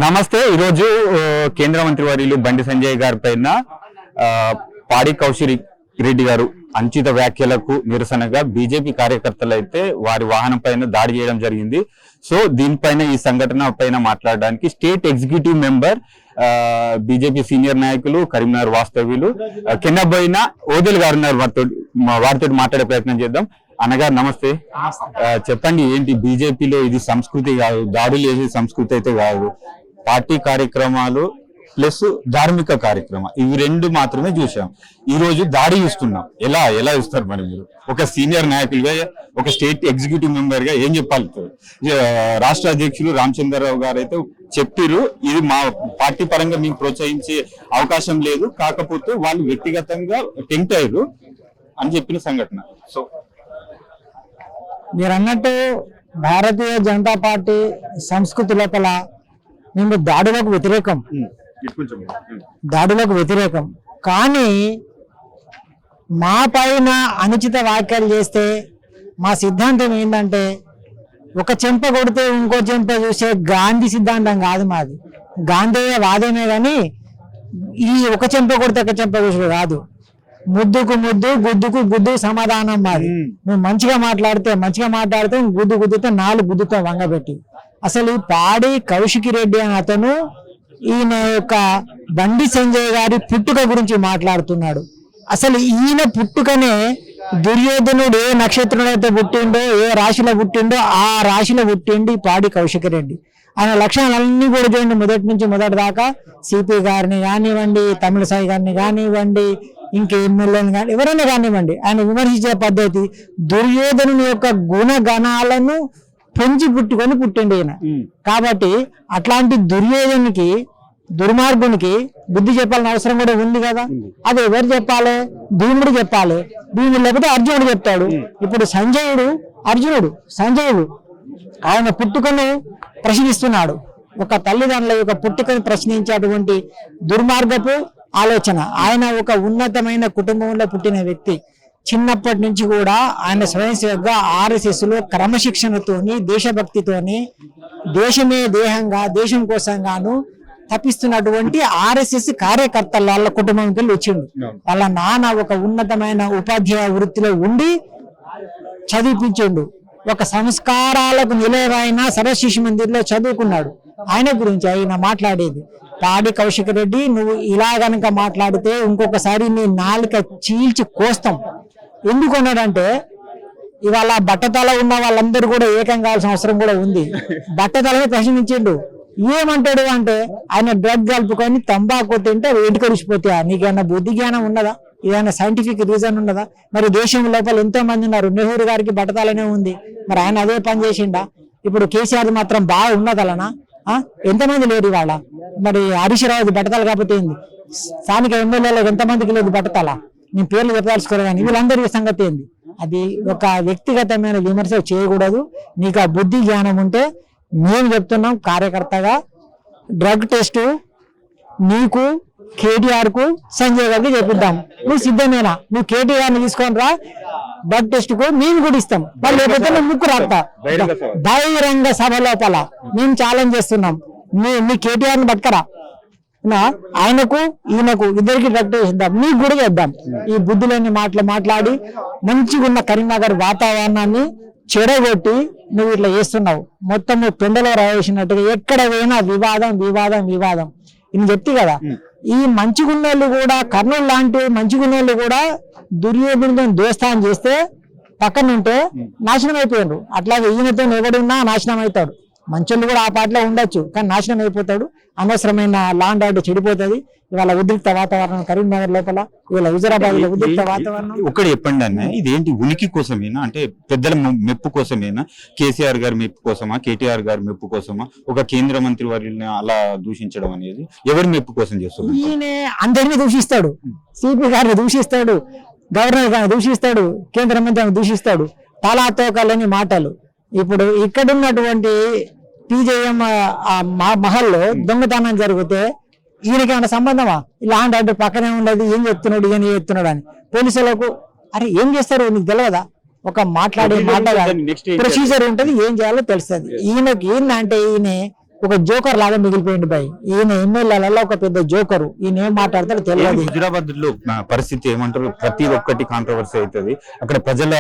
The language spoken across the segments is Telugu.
నమస్తే. ఈరోజు కేంద్ర మంత్రి వర్యులు బండి సంజయ్ గారి పైన పాడి కౌశిక్ రెడ్డి గారు అంచిత వ్యాఖ్యలకు నిరసనగా బీజేపీ కార్యకర్తలు అయితే వారి వాహనం పైన దాడి చేయడం జరిగింది. సో దీనిపైన ఈ సంఘటన పైన మాట్లాడడానికి state executive member BJP senior నాయకులు కరీంనగర్ వాస్తవ్యులు కెన్నబోయిన ఓదెల్ గారు ఉన్నారు. వారితో మాట్లాడే ప్రయత్నం చేద్దాం. అన్నగారు నమస్తే. చెప్పండి, ఏంటి బీజేపీలో ఇది సంస్కృతి కాదు, దాడులు చేసే సంస్కృతి అయితే కాదు, పార్టీ కార్యక్రమాలు ప్లస్ ధార్మిక కార్యక్రమం ఇవి రెండు మాత్రమే చూసాం. ఈ రోజు దాడి చూస్తున్నాం. ఎలా చూస్తారు మరి మీరు ఒక సీనియర్ నాయకులుగా, ఒక స్టేట్ ఎగ్జిక్యూటివ్ మెంబర్ గా ఏం చెప్పాలి? రాష్ట్ర అధ్యక్షులు రామచంద్రరావు గారు అయితే చెప్పారు, ఇది మా పార్టీ పరంగా మేము ప్రోత్సహించే అవకాశం లేదు, కాకపోతే వాళ్ళు వ్యక్తిగతంగా టెంప్ట్ అయ్యారు అని చెప్పిన సంఘటన. సో మీరు అన్నట్టు భారతీయ జనతా పార్టీ సంస్కృతి లోపల మేము దాడులకు వ్యతిరేకం కానీ మా పైన అనుచిత వ్యాఖ్యలు చేస్తే మా సిద్ధాంతం ఏంటంటే ఒక చెంప కొడితే ఇంకో చెంప చూసే గాంధీ సిద్ధాంతం కాదు మాది. గాంధేయ వాదమే కానీ ఈ ఒక చెంప కొడితే ఒక చెంప చూసే కాదు. ముద్దుకు ముద్దు, గుద్దుకు గుద్దు సమాధానం మాది. నువ్వు మంచిగా మాట్లాడితే గుద్దు గుద్దుతో 4 గుద్దుతో వంగబెట్టి. అసలు ఈ పాడి కౌశిక్ రెడ్డి అని అతను ఈయన యొక్క బండి సంజయ్ గారి పుట్టుక గురించి మాట్లాడుతున్నాడు. అసలు ఈయన పుట్టుకనే దుర్యోధనుడు ఏ నక్షత్రంలో అయితే పుట్టిండో, ఏ రాశిలో పుట్టిండో ఆ రాశిలో పుట్టిండి పాడి కౌశిక్ రెడ్డి. ఆయన లక్షణాలన్నీ కూడా చూడండి, మొదటి నుంచి మొదటి దాకా సిపి గారిని కానివ్వండి, తమిళసాయి గారిని కానివ్వండి, ఇంక ఎమ్మెల్యేని కానీ ఎవరైనా కానివ్వండి, ఆయన విమర్శించే పద్ధతి దుర్యోధనుని యొక్క గుణగణాలను పెంచి పుట్టిండు ఈయన. కాబట్టి అట్లాంటి దుర్యోధనునికి, దుర్మార్గునికి బుద్ధి చెప్పాలని అవసరం కూడా ఉంది కదా. అది ఎవరు చెప్పాలి? భీముడు చెప్పాలి. భీముడు లేకపోతే అర్జునుడు చెప్తాడు. ఇప్పుడు సంజయుడు ఆయన పుట్టుకను ప్రశ్నిస్తున్నాడు. ఒక తల్లిదండ్రుల యొక్క పుట్టుకను ప్రశ్నించేటువంటి దుర్మార్గపు ఆలోచన. ఆయన ఒక ఉన్నతమైన కుటుంబంలో పుట్టిన వ్యక్తి. చిన్నప్పటి నుంచి కూడా ఆయన స్వయం సేవగా RSS లో క్రమశిక్షణతోని, దేశభక్తితోని, దేశమే దేహంగా, దేశం కోసంగాను తప్పిస్తున్నటువంటి RSS కార్యకర్తల వాళ్ళ కుటుంబంకి వచ్చిండు. వాళ్ళ నాన్న ఒక ఉన్నతమైన ఉపాధ్యాయ వృత్తిలో ఉండి చదివిపించిండు. ఒక సంస్కారాలకు నిలయమైన సరశిశు మందిర్లో చదువుకున్నాడు. ఆయన గురించి ఆయన మాట్లాడేది. పాడి కౌశిక్ రెడ్డి, నువ్వు ఇలా గనక మాట్లాడితే ఇంకొకసారి నీ నాలుక చీల్చి కోస్తాం. ఎందుకు అన్నాడంటే ఇవాళ బట్టతల ఉన్న వాళ్ళందరూ కూడా ఏకం కావాల్సిన అవసరం కూడా ఉంది. బట్టతలని ప్రశ్నించిండు. ఏమంటాడు అంటే ఆయన డ్రగ్ కలుపుకొని తంబాకు తింటే వెంటుకరిసిపోతా. నీకేమన్నా బుద్ధి జ్ఞానం ఉన్నదా? ఏదైనా సైంటిఫిక్ రీజన్ ఉన్నదా? మరి దేశం లోపల ఎంతో మంది ఉన్నారు. నెహ్రూ గారికి బట్టతలనే ఉంది, మరి ఆయన అదే పని చేసిండా? ఇప్పుడు కేసీఆర్ మాత్రం బాగా ఉన్నదలనా? ఎంతమంది లేరు ఇవాళ? మరి హరీష్ రావు బట్టతల కాకపోతే ఏంది? స్థానిక ఎమ్మెల్యేలకు ఎంతమందికి లేదు బట్టతల? నేను పేర్లు చెప్పదలుచుకోలేదు కానీ వీళ్ళందరి సంగతి ఏంది? అది ఒక వ్యక్తిగతమైన విమర్శ చేయకూడదు. నీకు ఆ బుద్ధి జ్ఞానం ఉంటే మేము చెప్తున్నాం కార్యకర్తగా, డ్రగ్ టెస్ట్ నీకు, కేటీఆర్ కు, సంజయ్ గారికి చెప్పిద్దాం. నువ్వు సిద్ధమేనా? నువ్వు కేటీఆర్ని తీసుకొని రా, డ్రగ్ టెస్ట్ కు మేము కూడా ఇస్తాం. వాళ్ళు లేకపోతే నువ్వు ముక్కు రాస్తా. బహిరంగ సభ లోపల మేము ఛాలెంజ్ చేస్తున్నాం. మీ కేటీఆర్ని పట్టుకరా, ఆయనకు ఈయనకు ఇద్దరికి డ్రగ్ టెస్ట్ ఇద్దాం, నీకు కూడా చేద్దాం. ఈ బుద్ధులేని మాట్లాడి మంచిగా ఉన్న కరీంనగర్ వాతావరణాన్ని చెడగొట్టి నువ్వు ఇట్లా చేస్తున్నావు. మొత్తం నువ్వు పెండలో రావేసినట్టుగా ఎక్కడ పోయినా వివాదం. ఇది చెప్తే కదా. ఈ మంచిగున్నోళ్ళు కూడా, కర్నూలు లాంటి మంచిగున్నోళ్ళు కూడా దుర్యోధనుతో దోస్తానం చేస్తే పక్కన ఉంటే నాశనం అయిపోయాడు. అట్లాగే ఈయనతో ఎవడున్నా నాశనం అవుతాడు. మంచోళ్ళు కూడా ఆ పాటలో ఉండొచ్చు, కానీ నాశనం అయిపోతాడు. అనవసరమైన లాండ్ ఆర్డర్ చెడిపోతుంది. ఇవాళ ఉద్రిక్త వాతావరణం కరీంనగర్ లోపల, ఇవాళ హుజరాబాద్ లో ఉద్రిక్త వాతావరణం. ఒకటి చెప్పండి అన్న, ఇదేంటి ఉనికి కోసమేనా? అంటే పెద్దల మెప్పు కోసమేనా? కేసీఆర్ గారి మెప్పు కోసమా, కేటీఆర్ గారి మెప్పు కోసమా ఒక కేంద్ర మంత్రి వారిని అలా దూషించడం అనేది ఎవరి మెప్పు కోసం చేస్తారు? ఈయన అందరినీ దూషిస్తాడు. సిపి గారిని దూషిస్తాడు, గవర్నర్ గారిని దూషిస్తాడు, కేంద్ర మంత్రిని దూషిస్తాడు. తలాతోకలని మాటలు. ఇప్పుడు ఇక్కడున్నటువంటి PJM మహల్లో దొంగతనం జరిగితే ఈయనకి ఏమైనా సంబంధమా? లాండ్ ఆర్డర్ పక్కనే ఉండదు, ఏం చెప్తున్నాడు అని పోలీసులకు అరే ఏం చేస్తారు నీకు తెలియదా? ఒక మాట్లాడే మాట ప్రొసీజర్ ఉంటది, ఏం చేయాలో తెలుస్తుంది. ఈయనకి ఏంటంటే ఈయన ఒక జోకర్ లాగా మిగిలిపోయింది భయ్. ఈయన ఎమ్మెల్యేలలో ఒక పెద్ద జోకరు. ఈయన ఏం మాట్లాడతాడో తెలియదు. హుజురాబాద్ లో పరిస్థితి ఏమంటారు? ప్రతి ఒక్కటి కాంట్రవర్సీ అవుతుంది అక్కడ. ప్రజల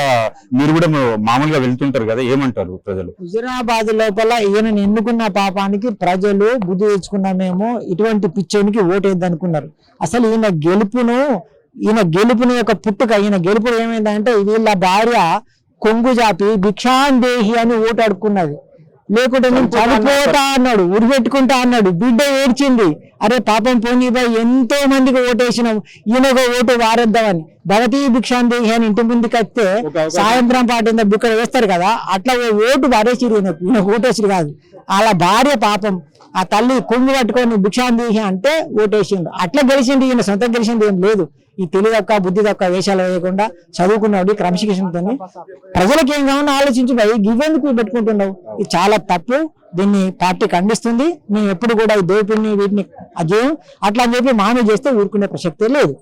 మీరు కూడా మామూలుగా వెళ్తుంటారు కదా, ఏమంటారు ప్రజలు? హుజురాబాద్ లోపల ఈయనని ఎన్నుకున్న పాపానికి ప్రజలు బుద్ధి తెచ్చుకున్నా మేము ఇటువంటి పిచ్చోనికి ఓటేద్దనుకున్నారు. అసలు ఈయన గెలుపుని ఒక పుట్టుక. ఈయన గెలుపు ఏమైందంటే వీళ్ళ భార్య కొంగు జాపి భిక్షాందేహి అని ఓటు అడుక్కున్నది. లేకుంటే నేను చనిపోతా అన్నాడు, ఉరిపెట్టుకుంటా అన్నాడు. బిడ్డ ఏడ్చింది. అరే పాపం పోనీ బాయ్, ఎంతో మందికి ఓటేసినాం, ఈయనొక ఓటు వారేద్దామని. భగతీ భిక్షాందేహి అని ఇంటి ముందుకు వస్తే సాయంత్రం పాటు బుక్కడ వేస్తారు కదా, అట్లా ఓటు వారేసిరు. ఈయన ఓటేసిరు కాదు, అలా భార్య పాపం ఆ తల్లి కొంగు పట్టుకొని భిక్షాందేహి అంటే ఓటేసిండు. అట్లా గెలిచిండు. ఈయన సొంతం గెలిచింది ఏం లేదు. ఈ తెలివి తక్కువ బుద్ధి తక్కువ వేషాలు వేయకుండా చదువుకున్నాడు క్రమశిక్షణతో. ప్రజలకు ఏం కావాలో ఆలోచించి ఇవెందుకు పెట్టుకుంటున్నావు? ఇది చాలా తప్పు. దీన్ని పార్టీ ఖండిస్తుంది. మేము ఎప్పుడు కూడా ఈ దోపిడిని వీటిని అజేయం అట్లా అని చెప్పి మానవ చేస్తే ఊరుకునే ప్రసక్తే లేదు.